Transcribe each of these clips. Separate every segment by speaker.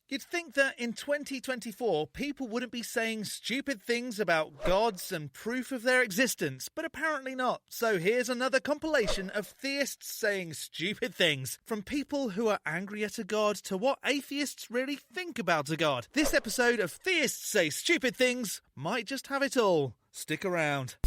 Speaker 1: You'd think that in 2024, people wouldn't be saying stupid things about gods and proof of their existence, but apparently not. So here's another compilation of theists saying stupid things, from people who are angry at a god to what atheists really think about a god. This episode of Theists Say Stupid Things might just have it all. Stick around.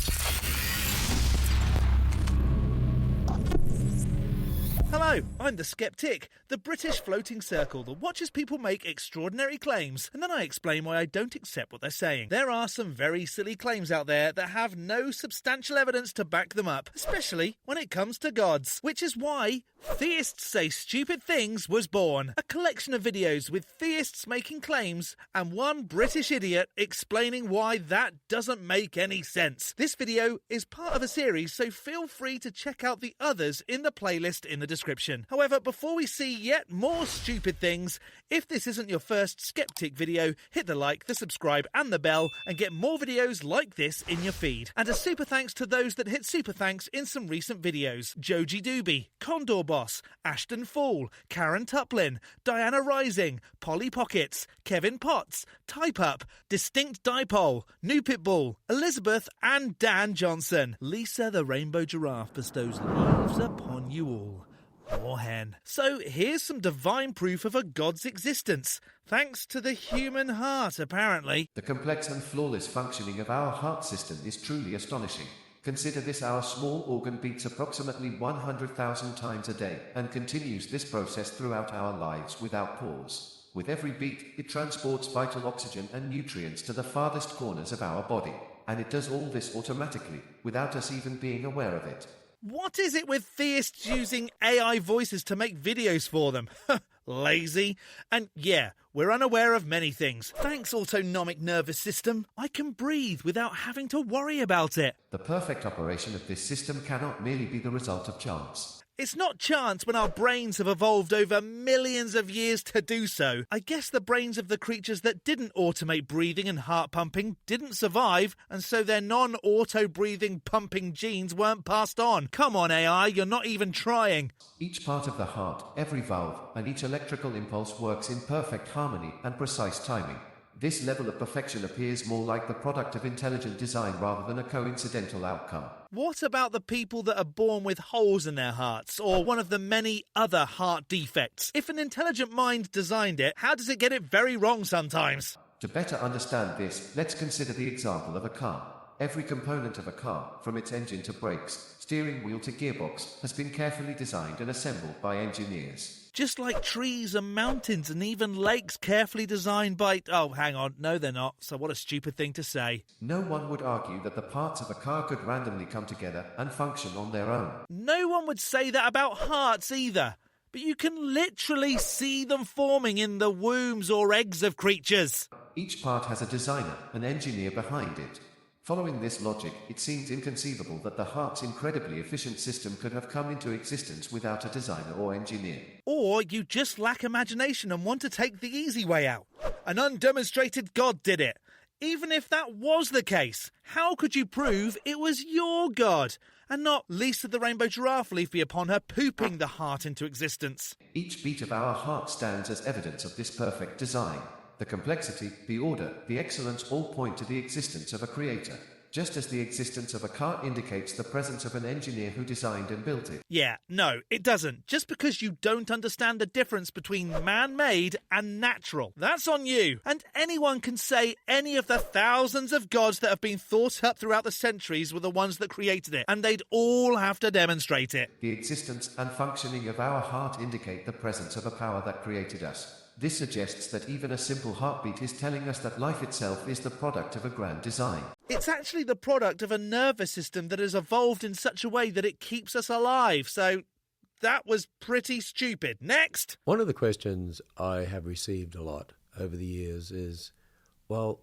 Speaker 1: Hello, I'm the Skeptic, the British floating circle that watches people make extraordinary claims, and then I explain why I don't accept what they're saying. There are some very silly claims out there that have no substantial evidence to back them up, especially when it comes to gods, which is why Theists Say Stupid Things was born. A collection of videos with theists making claims and one British idiot explaining why that doesn't make any sense. This video is part of a series, so feel free to check out the others in the playlist in the description. However, before we see yet more stupid things, if this isn't your first Skeptic video, hit the like, the subscribe and the bell and get more videos like this in your feed. And a super thanks to those that hit super thanks in some recent videos: Joji Doobie, Condor Boss, Ashton Fall, Karen Tuplin, Diana Rising, Polly Pockets, Kevin Potts, Type Up, Distinct Dipole, New Pitbull, Elizabeth and Dan Johnson. Lisa the Rainbow Giraffe bestows leaves upon you all. More hen. So here's some divine proof of a god's existence, thanks to the human heart, apparently.
Speaker 2: The complex and flawless functioning of our heart system is truly astonishing. Consider this: our small organ beats approximately 100,000 times a day, and continues this process throughout our lives without pause. With every beat, it transports vital oxygen and nutrients to the farthest corners of our body, and it does all this automatically, without us even being aware of it.
Speaker 1: What is it with theists using AI voices to make videos for them? Lazy. And yeah, we're unaware of many things. Thanks, autonomic nervous system. I can breathe without having to worry about it.
Speaker 2: The perfect operation of this system cannot merely be the result of chance.
Speaker 1: It's not chance when our brains have evolved over millions of years to do so. I guess the brains of the creatures that didn't automate breathing and heart pumping didn't survive, and so their non-auto-breathing pumping genes weren't passed on. Come on, AI, you're not even trying.
Speaker 2: Each part of the heart, every valve, and each electrical impulse works in perfect harmony and precise timing. This level of perfection appears more like the product of intelligent design rather than a coincidental outcome.
Speaker 1: What about the people that are born with holes in their hearts, or one of the many other heart defects? If an intelligent mind designed it, how does it get it very wrong sometimes?
Speaker 2: To better understand this, let's consider the example of a car. Every component of a car, from its engine to brakes, steering wheel to gearbox, has been carefully designed and assembled by engineers.
Speaker 1: Just like trees and mountains and even lakes carefully designed by... Oh, hang on. No, they're not. So what a stupid thing to say.
Speaker 2: No one would argue that the parts of a car could randomly come together and function on their own.
Speaker 1: No one would say that about hearts either. But you can literally see them forming in the wombs or eggs of creatures.
Speaker 2: Each part has a designer, an engineer behind it. Following this logic, it seems inconceivable that the heart's incredibly efficient system could have come into existence without a designer or engineer.
Speaker 1: Or you just lack imagination and want to take the easy way out. An undemonstrated god did it. Even if that was the case, how could you prove it was your god, and not Lisa the Rainbow Giraffe leafy upon her pooping the heart into existence?
Speaker 2: Each beat of our heart stands as evidence of this perfect design. The complexity, the order, the excellence all point to the existence of a creator, just as the existence of a car indicates the presence of an engineer who designed and built it.
Speaker 1: Yeah, no, it doesn't. Just because you don't understand the difference between man-made and natural. That's on you. And anyone can say any of the thousands of gods that have been thought up throughout the centuries were the ones that created it, and they'd all have to demonstrate it.
Speaker 2: The existence and functioning of our heart indicate the presence of a power that created us. This suggests that even a simple heartbeat is telling us that life itself is the product of a grand design.
Speaker 1: It's actually the product of a nervous system that has evolved in such a way that it keeps us alive. So that was pretty stupid. Next!
Speaker 3: One of the questions I have received a lot over the years is, well,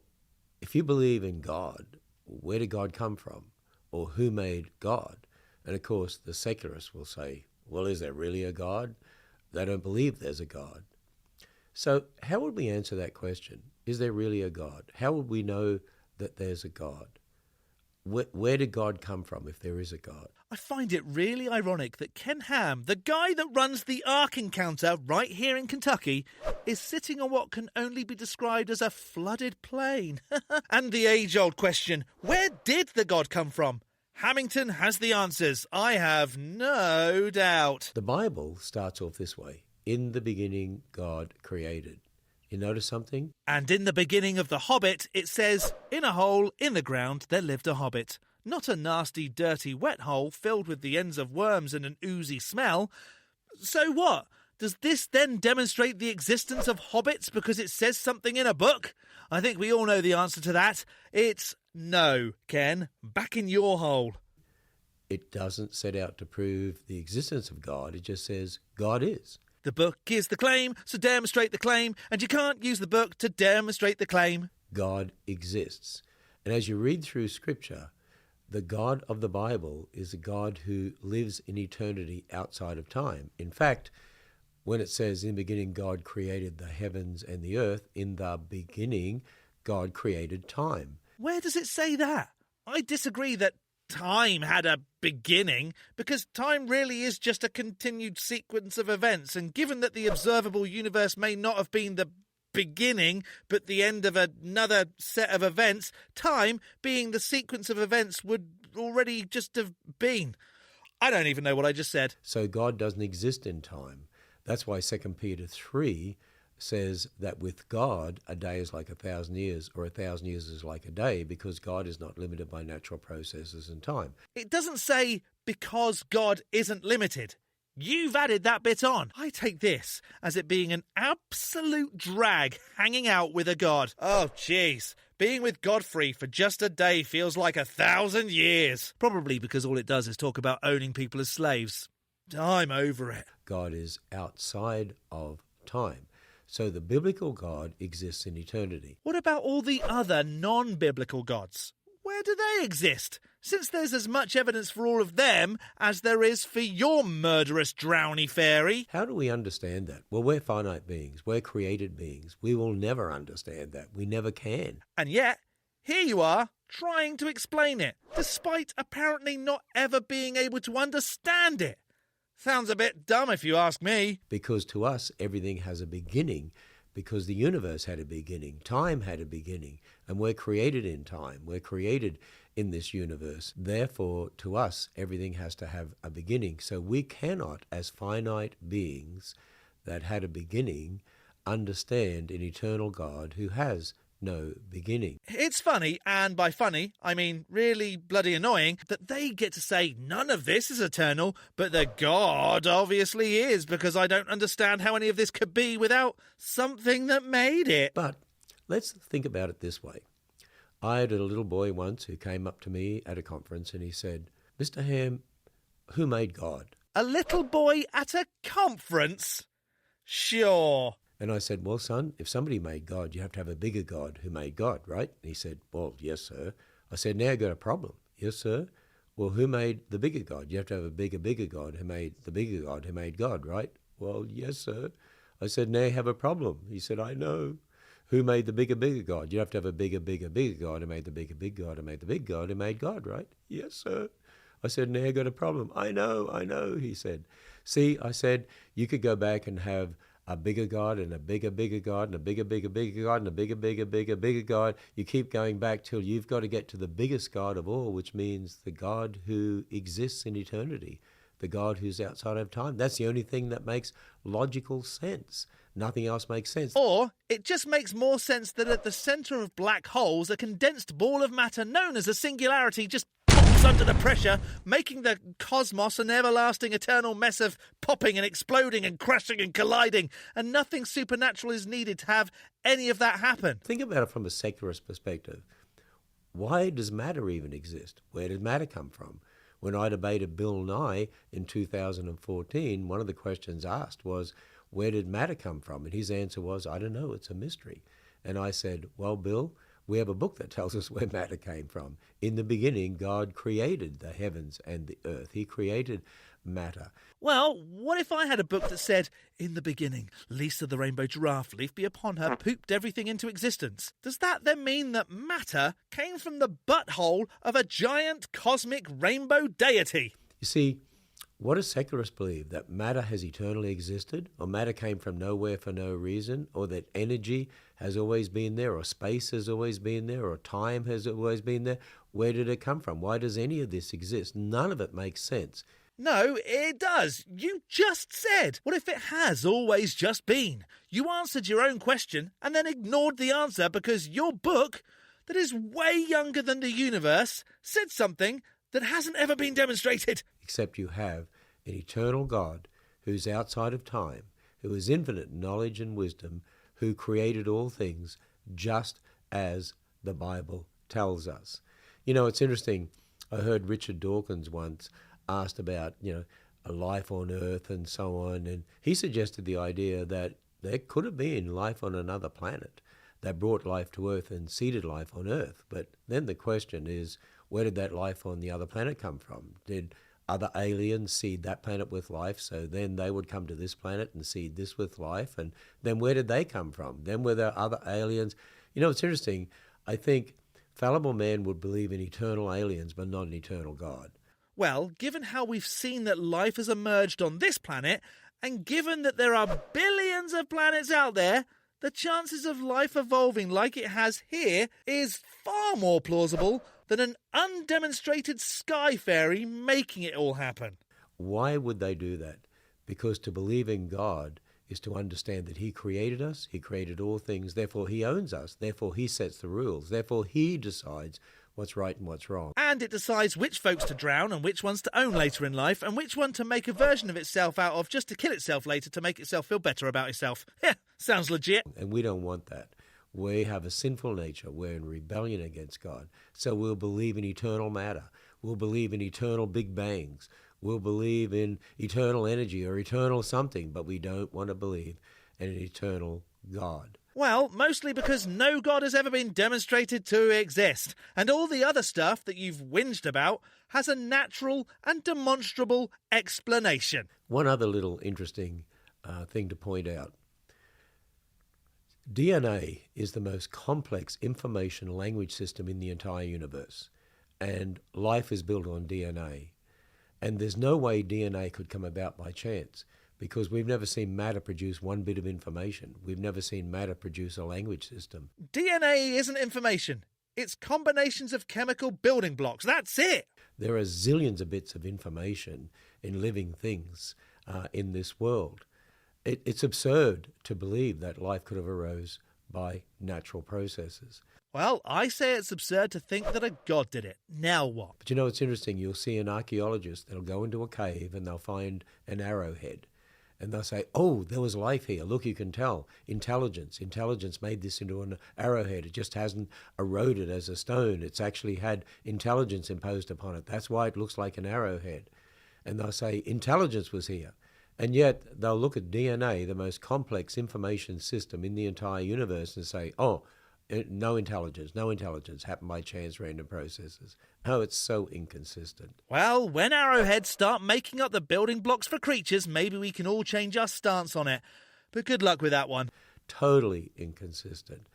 Speaker 3: if you believe in God, where did God come from? Or who made God? And of course, the secularists will say, well, is there really a God? They don't believe there's a God. So how would we answer that question? Is there really a God? How would we know that there's a God? where did God come from if there is a God?
Speaker 1: I find it really ironic that Ken Ham, the guy that runs the Ark Encounter right here in Kentucky, is sitting on what can only be described as a flooded plain. And the age-old question, where did the God come from? Hamilton has the answers, I have no doubt.
Speaker 3: The Bible starts off this way. In the beginning, God created. You notice something?
Speaker 1: And in the beginning of The Hobbit, it says, in a hole in the ground there lived a hobbit. Not a nasty, dirty, wet hole filled with the ends of worms and an oozy smell. So what? Does this then demonstrate the existence of hobbits because it says something in a book? I think we all know the answer to that. It's no, Ken. Back in your hole.
Speaker 3: It doesn't set out to prove the existence of God. It just says God is.
Speaker 1: The book is the claim, so demonstrate the claim, and you can't use the book to demonstrate the claim.
Speaker 3: God exists. And as you read through Scripture, the God of the Bible is a God who lives in eternity outside of time. In fact, when it says, in the beginning God created the heavens and the earth, in the beginning God created time.
Speaker 1: Where does it say that? I disagree that time had a beginning, because time really is just a continued sequence of events, and given that the observable universe may not have been the beginning but the end of another set of events, time being the sequence of events would already just have been. I don't even know what I just said.
Speaker 3: So God doesn't exist in time. That's why 2 Peter 3 says that with God, a day is like 1,000 years, or 1,000 years is like a day, because God is not limited by natural processes and time.
Speaker 1: It doesn't say because God isn't limited. You've added that bit on. I take this as it being an absolute drag hanging out with a god. Oh, jeez. Being with Godfrey for just a day feels like 1,000 years. Probably because all it does is talk about owning people as slaves. I'm over it.
Speaker 3: God is outside of time. So the biblical God exists in eternity.
Speaker 1: What about all the other non-biblical gods? Where do they exist? Since there's as much evidence for all of them as there is for your murderous drowny fairy.
Speaker 3: How do we understand that? Well, we're finite beings. We're created beings. We will never understand that. We never can.
Speaker 1: And yet, here you are, trying to explain it, despite apparently not ever being able to understand it. Sounds a bit dumb if you ask me.
Speaker 3: Because to us, everything has a beginning, because the universe had a beginning, time had a beginning, and we're created in time. We're created in this universe. Therefore, to us, everything has to have a beginning. So we cannot, as finite beings that had a beginning, understand an eternal God who has no beginning.
Speaker 1: It's funny, and by funny, I mean really bloody annoying, that they get to say none of this is eternal, but the God obviously is, because I don't understand how any of this could be without something that made it.
Speaker 3: But let's think about it this way. I had a little boy once who came up to me at a conference and he said, "Mr. Ham, who made God?"
Speaker 1: A little boy at a conference? Sure.
Speaker 3: And I said, "Well, son, if somebody made God, you have to have a bigger God who made God, right?" And he said, "Well, yes, sir." I said, "Now I've got a problem." "Yes, sir." "Well, who made the bigger God? You have to have a bigger God who made the bigger God who made God, right?" "Well, yes, sir." I said, "Now you have a problem." He said, "I know." "Who made the bigger God? You have to have a bigger God who made the big God who made the big God who made God, right?" "Yes, sir." I said, "Now I've got a problem." I know, he said. "See," I said, "you could go back and have a bigger God and a bigger God and a bigger God and a bigger God. You keep going back till you've got to get to the biggest God of all, which means the God who exists in eternity, the God who's outside of time. That's the only thing that makes logical sense. Nothing else makes sense."
Speaker 1: Or it just makes more sense that at the centre of black holes, a condensed ball of matter known as a singularity just pops under the pressure, making the cosmos an everlasting eternal mess of popping and exploding and crashing and colliding, and nothing supernatural is needed to have any of that happen.
Speaker 3: Think about it from a secularist perspective. Why does matter even exist? Where did matter come from? When I debated Bill Nye in 2014, one of the questions asked was, where did matter come from? And his answer was, "I don't know, it's a mystery." And I said, "Well, Bill, we have a book that tells us where matter came from. In the beginning, God created the heavens and the earth. He created matter.
Speaker 1: Well, what if I had a book that said, "In the beginning, Lisa the rainbow giraffe, leaf be upon her, pooped everything into existence"? Does that then mean that matter came from the butthole of a giant cosmic rainbow deity?
Speaker 3: You see, what do secularists believe? That matter has eternally existed, or matter came from nowhere for no reason, or that energy has always been there, or space has always been there, or time has always been there? Where did it come from? Why does any of this exist? None of it makes sense.
Speaker 1: No, it does. You just said. What if it has always just been? You answered your own question and then ignored the answer because your book, that is way younger than the universe, said something that hasn't ever been demonstrated.
Speaker 3: Except you have an eternal God who's outside of time, who is infinite in knowledge and wisdom, who created all things just as the Bible tells us. You know, it's interesting. I heard Richard Dawkins once asked about, a life on Earth and so on, and he suggested the idea that there could have been life on another planet that brought life to Earth and seeded life on Earth. But then the question is, where did that life on the other planet come from? Did other aliens seed that planet with life, so then they would come to this planet and seed this with life? And then where did they come from? Then were there other aliens? It's interesting. I think fallible man would believe in eternal aliens, but not an eternal God.
Speaker 1: Well, given how we've seen that life has emerged on this planet, and given that there are billions of planets out there, the chances of life evolving like it has here is far more plausible than an undemonstrated sky fairy making it all happen.
Speaker 3: Why would they do that? Because to believe in God is to understand that he created us, he created all things, therefore he owns us, therefore he sets the rules, therefore he decides what's right and what's wrong.
Speaker 1: And it decides which folks to drown and which ones to own later in life and which one to make a version of itself out of just to kill itself later to make itself feel better about itself. Yeah, sounds legit.
Speaker 3: And we don't want that. We have a sinful nature. We're in rebellion against God. So we'll believe in eternal matter. We'll believe in eternal big bangs. We'll believe in eternal energy or eternal something, but we don't want to believe in an eternal God.
Speaker 1: Well, mostly because no God has ever been demonstrated to exist, and all the other stuff that you've whinged about has a natural and demonstrable explanation.
Speaker 3: One other little interesting thing to point out. DNA is the most complex information language system in the entire universe, and life is built on DNA. And there's no way DNA could come about by chance, because we've never seen matter produce one bit of information. We've never seen matter produce a language system.
Speaker 1: DNA isn't information. It's combinations of chemical building blocks. That's it.
Speaker 3: There are zillions of bits of information in living things in this world. It's absurd to believe that life could have arose by natural processes.
Speaker 1: Well, I say it's absurd to think that a god did it. Now what?
Speaker 3: But it's interesting. You'll see an archaeologist that'll go into a cave and they'll find an arrowhead. And they'll say, oh, there was life here. Look, you can tell. Intelligence made this into an arrowhead. It just hasn't eroded as a stone. It's actually had intelligence imposed upon it. That's why it looks like an arrowhead. And they'll say, intelligence was here. And yet they'll look at DNA, the most complex information system in the entire universe, and say, oh, no intelligence happened by chance, random processes. Oh, it's so inconsistent.
Speaker 1: Well, when arrowheads start making up the building blocks for creatures, maybe we can all change our stance on it. But good luck with that one.
Speaker 3: Totally inconsistent.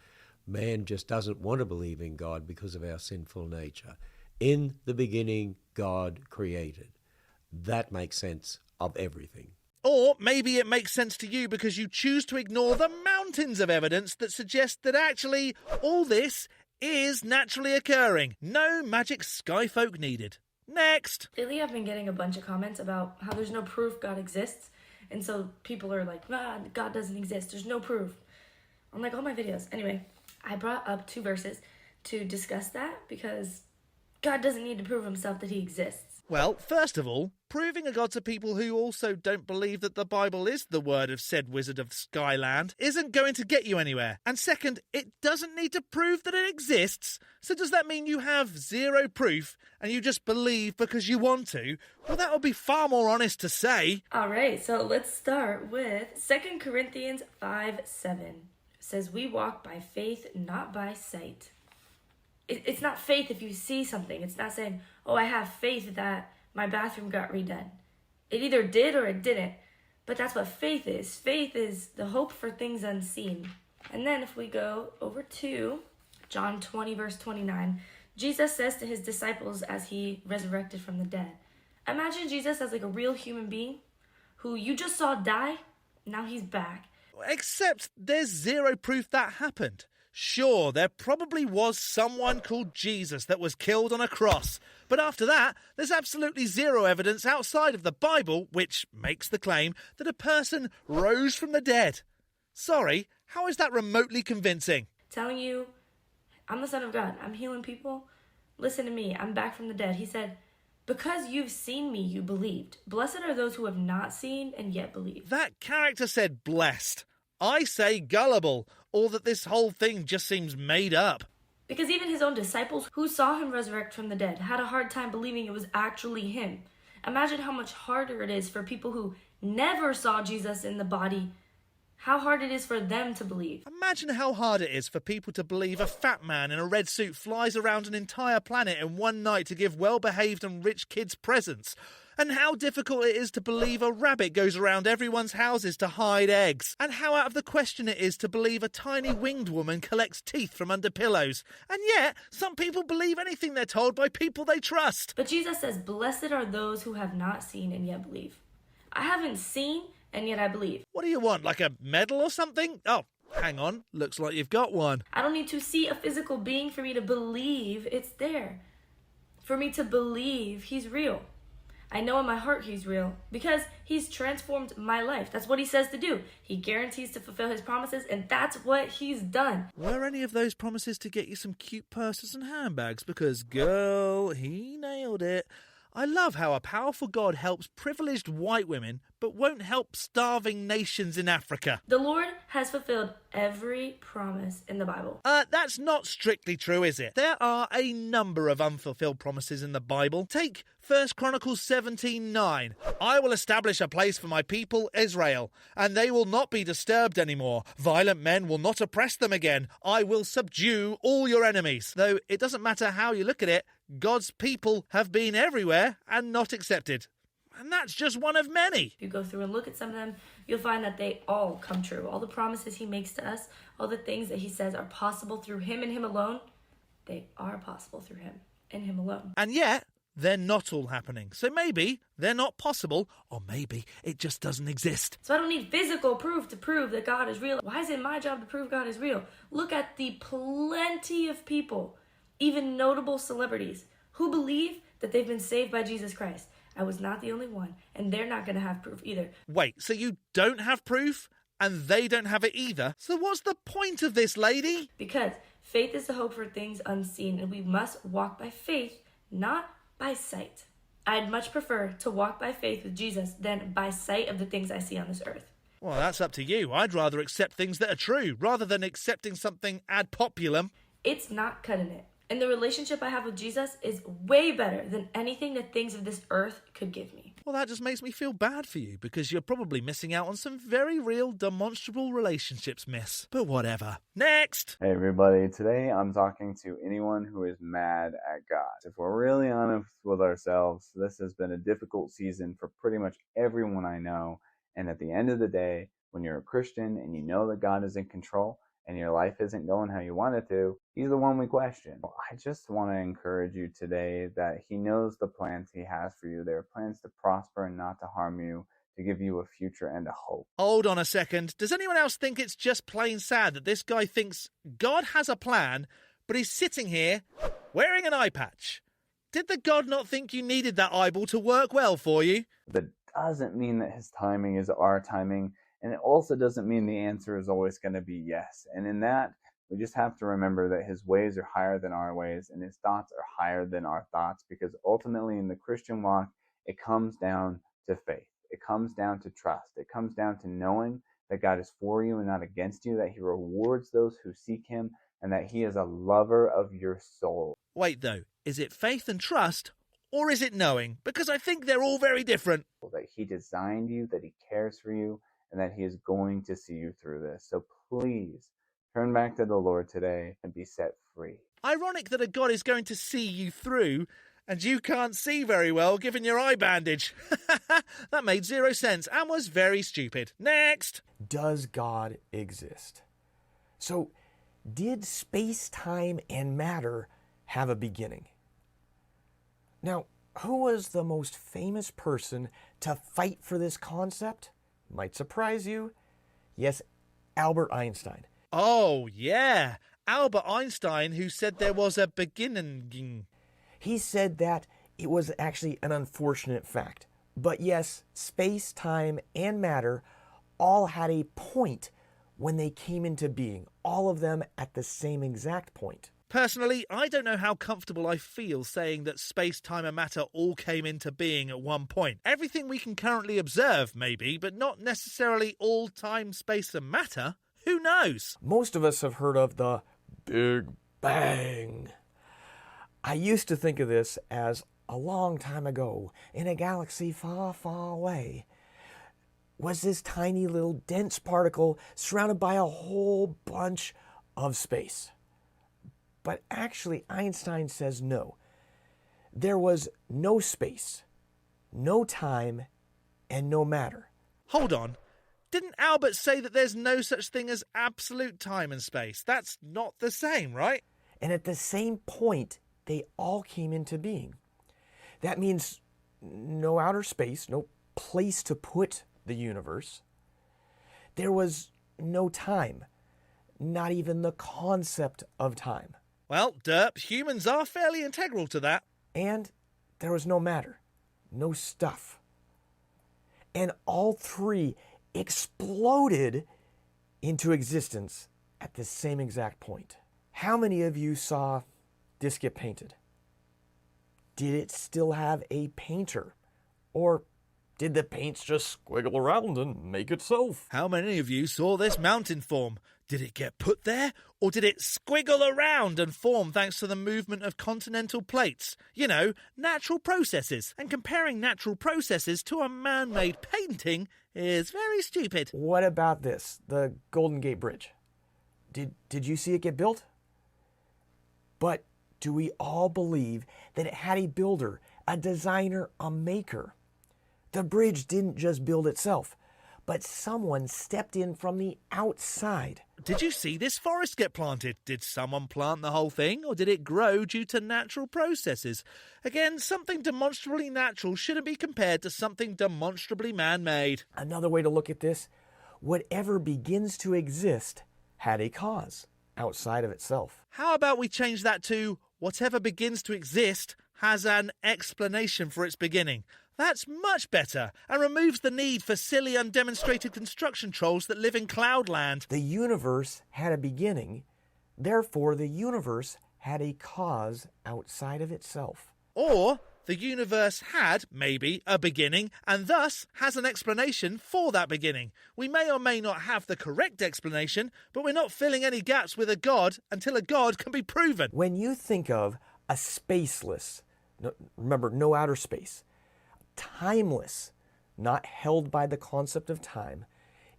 Speaker 3: Man just doesn't want to believe in God because of our sinful nature. In the beginning, God created. That makes sense of everything.
Speaker 1: Or maybe it makes sense to you because you choose to ignore the mountains of evidence that suggest that actually all this is naturally occurring. No magic skyfolk needed. Next!
Speaker 4: Lately I've been getting a bunch of comments about how there's no proof God exists. And so people are like, God doesn't exist. There's no proof. On like all my videos. Anyway, I brought up 2 verses to discuss that because God doesn't need to prove himself that he exists.
Speaker 1: Well, first of all, proving a god to people who also don't believe that the Bible is the word of said wizard of Skyland isn't going to get you anywhere. And second, it doesn't need to prove that it exists. So does that mean you have zero proof and you just believe because you want to? Well, that would be far more honest to say.
Speaker 4: Alright, so let's start with 2 Corinthians 5:7. It says, we walk by faith, not by sight. It's not faith if you see something. It's not saying, oh, I have faith that my bathroom got redone. It either did or it didn't. But that's what faith is. Faith is the hope for things unseen. And then if we go over to John 20, verse 29, Jesus says to his disciples as he resurrected from the dead, imagine Jesus as like a real human being who you just saw die, now he's back.
Speaker 1: Except there's zero proof that happened. Sure, there probably was someone called Jesus that was killed on a cross. But after that, there's absolutely zero evidence outside of the Bible which makes the claim that a person rose from the dead. Sorry, how is that remotely convincing?
Speaker 4: Telling you, I'm the Son of God. I'm healing people. Listen to me. I'm back from the dead. He said, because you've seen me, you believed. Blessed are those who have not seen and yet believe.
Speaker 1: That character said blessed. I say gullible, or that this whole thing just seems made up.
Speaker 4: Because even his own disciples who saw him resurrect from the dead had a hard time believing it was actually him. Imagine how much harder it is for people who never saw Jesus in the body. How hard it is for them to believe.
Speaker 1: Imagine how hard it is for people to believe a fat man in a red suit flies around an entire planet in one night to give well-behaved and rich kids presents. And how difficult it is to believe a rabbit goes around everyone's houses to hide eggs. And how out of the question it is to believe a tiny winged woman collects teeth from under pillows. And yet, some people believe anything they're told by people they trust.
Speaker 4: But Jesus says, blessed are those who have not seen and yet believe. I haven't seen and yet I believe.
Speaker 1: What do you want, like a medal or something? Oh, hang on, looks like you've got one.
Speaker 4: I don't need to see a physical being for me to believe it's there. For me to believe he's real. I know in my heart he's real because he's transformed my life. That's what he says to do. He guarantees to fulfill his promises, and that's what he's done.
Speaker 1: Were any of those promises to get you some cute purses and handbags? Because, girl, he nailed it. I love how a powerful God helps privileged white women, but won't help starving nations in Africa.
Speaker 4: The Lord has fulfilled every promise in the Bible.
Speaker 1: That's not strictly true, is it? There are a number of unfulfilled promises in the Bible. Take 1 Chronicles 17:9. I will establish a place for my people Israel, and they will not be disturbed anymore. Violent men will not oppress them again. I will subdue all your enemies. Though it doesn't matter how you look at it, God's people have been everywhere and not accepted. And that's just one of many.
Speaker 4: If you go through and look at some of them, you'll find that they all come true. All the promises he makes to us, all the things that he says are possible through him and him alone, they are possible through him and him alone.
Speaker 1: And yet, they're not all happening. So maybe they're not possible, or maybe it just doesn't exist.
Speaker 4: So I don't need physical proof to prove that God is real. Why is it my job to prove God is real? Look at the plenty of people, even notable celebrities, who believe that they've been saved by Jesus Christ. I was not the only one, and they're not going to have proof either.
Speaker 1: Wait, so you don't have proof, and they don't have it either? So what's the point of this, lady?
Speaker 4: Because faith is the hope for things unseen, and we must walk by faith, not by sight. I'd much prefer to walk by faith with Jesus than by sight of the things I see on this earth.
Speaker 1: Well, that's up to you. I'd rather accept things that are true, rather than accepting something ad populum.
Speaker 4: It's not cutting it. And the relationship I have with Jesus is way better than anything the things of this earth could give me.
Speaker 1: Well, that just makes me feel bad for you, because you're probably missing out on some very real, demonstrable relationships, miss. But whatever. Next!
Speaker 5: Hey everybody, today I'm talking to anyone who is mad at God. If we're really honest with ourselves, this has been a difficult season for pretty much everyone I know. And at the end of the day, when you're a Christian and you know that God is in control, and your life isn't going how you want it to, he's the one we question. I just want to encourage you today that he knows the plans he has for you. There are plans to prosper and not to harm you, to give you a future and a hope.
Speaker 1: Hold on a second. Does anyone else think it's just plain sad that this guy thinks God has a plan, but he's sitting here wearing an eye patch? Did the God not think you needed that eyeball to work well for you?
Speaker 5: That doesn't mean that his timing is our timing. And it also doesn't mean the answer is always going to be yes. And in that, we just have to remember that his ways are higher than our ways and his thoughts are higher than our thoughts, because ultimately in the Christian walk, it comes down to faith. It comes down to trust. It comes down to knowing that God is for you and not against you, that he rewards those who seek him, and that he is a lover of your soul.
Speaker 1: Wait, though, is it faith and trust, or is it knowing? Because I think they're all very different.
Speaker 5: That he designed you, that he cares for you, and that he is going to see you through this. So please, turn back to the Lord today and be set free.
Speaker 1: Ironic that a God is going to see you through, And you can't see very well given your eye bandage. That made zero sense and was very stupid. Next!
Speaker 6: Does God exist? So, did space, time, and matter have a beginning? Now, who was the most famous person to fight for this concept? Might surprise you. Yes, Albert Einstein.
Speaker 1: Oh, yeah. Albert Einstein, who said there was a beginning.
Speaker 6: He said that it was actually an unfortunate fact. But yes, space, time, and matter all had a point when they came into being. All of them at the same exact point.
Speaker 1: Personally, I don't know how comfortable I feel saying that space, time and matter all came into being at one point. Everything we can currently observe, maybe, but not necessarily all time, space and matter. Who knows?
Speaker 6: Most of us have heard of the Big Bang. I used to think of this as a long time ago, in a galaxy far, far away, was this tiny little dense particle surrounded by a whole bunch of space. But actually, Einstein says no. There was no space, no time, and no matter.
Speaker 1: Hold on. Didn't Albert say that there's no such thing as absolute time and space? That's not the same, right?
Speaker 6: And at the same point, they all came into being. That means no outer space, no place to put the universe. There was no time, not even the concept of time.
Speaker 1: Well, derp, humans are fairly integral to that.
Speaker 6: And there was no matter, no stuff. And all three exploded into existence at the same exact point. How many of you saw this get painted? Did it still have a painter? Or did the paints just squiggle around and make itself?
Speaker 1: How many of you saw this mountain form? Did it get put there? Or did it squiggle around and form thanks to the movement of continental plates? You know, natural processes. And comparing natural processes to a man-made painting is very stupid.
Speaker 6: What about this? The Golden Gate Bridge. Did you see it get built? But do we all believe that it had a builder, a designer, a maker? The bridge didn't just build itself, but someone stepped in from the outside.
Speaker 1: Did you see this forest get planted? Did someone plant the whole thing, or did it grow due to natural processes? Again, something demonstrably natural shouldn't be compared to something demonstrably man-made.
Speaker 6: Another way to look at this, whatever begins to exist had a cause outside of itself.
Speaker 1: How about we change that to whatever begins to exist has an explanation for its beginning? That's much better and removes the need for silly undemonstrated construction trolls that live in Cloudland.
Speaker 6: The universe had a beginning, therefore the universe had a cause outside of itself.
Speaker 1: Or the universe had, maybe, a beginning and thus has an explanation for that beginning. We may or may not have the correct explanation, but we're not filling any gaps with a god until a god can be proven.
Speaker 6: When you think of a spaceless, remember, no outer space, timeless, not held by the concept of time,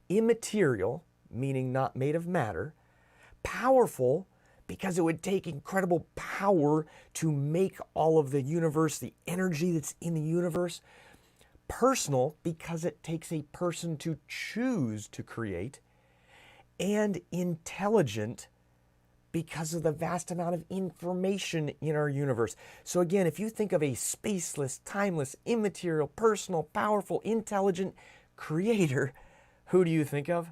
Speaker 6: immaterial, meaning not made of matter, powerful, because it would take incredible power to make all of the universe, the energy that's in the universe, personal, because it takes a person to choose to create, and intelligent, because of the vast amount of information in our universe. So again, if you think of a spaceless, timeless, immaterial, personal, powerful, intelligent creator, who do you think of?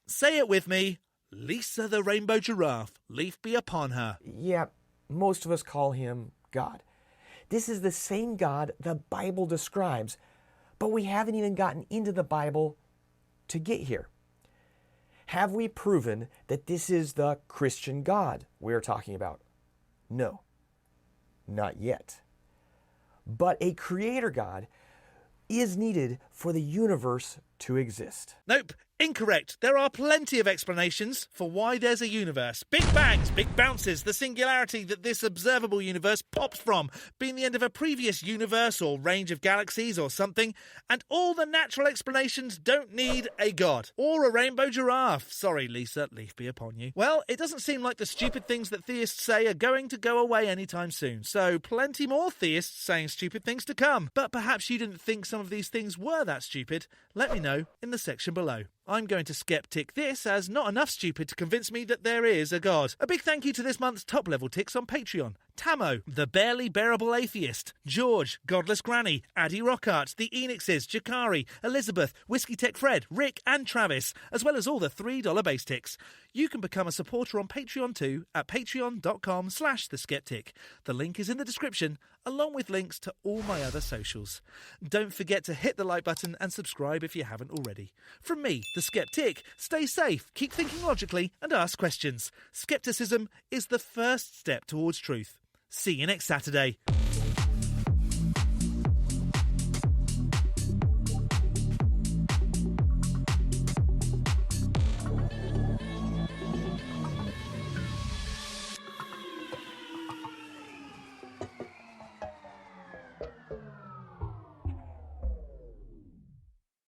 Speaker 1: Say it with me. Lisa the Rainbow Giraffe, leaf be upon her.
Speaker 6: Yeah, most of us call him God. This is the same God the Bible describes, but we haven't even gotten into the Bible to get here. Have we proven that this is the Christian God we're talking about? No, not yet. But a creator God is needed for the universe to exist.
Speaker 1: Nope, Incorrect. There are plenty of explanations for why there's a universe. Big bangs, big bounces, the singularity that this observable universe pops from, being the end of a previous universe or range of galaxies or something, and all the natural explanations don't need a god. Or a rainbow giraffe. Sorry, Lisa, leaf be upon you. Well, it doesn't seem like the stupid things that theists say are going to go away anytime soon, so plenty more theists saying stupid things to come. But perhaps you didn't think some of these things were that stupid. Let me know in the section below. I'm going to skeptic this as not enough stupid to convince me that there is a god. A big thank you to this month's top level ticks on Patreon. Tamo, The Barely Bearable Atheist, George, Godless Granny, Addy Rockart, The Enixes, Jakari, Elizabeth, Whiskey Tech Fred, Rick and Travis, as well as all the $3 base ticks. You can become a supporter on Patreon too at patreon.com/theskeptic. The link is in the description, along with links to all my other socials. Don't forget to hit the like button and subscribe if you haven't already. From me, the Skeptic, stay safe, keep thinking logically and ask questions. Skepticism is the first step towards truth. See you next Saturday.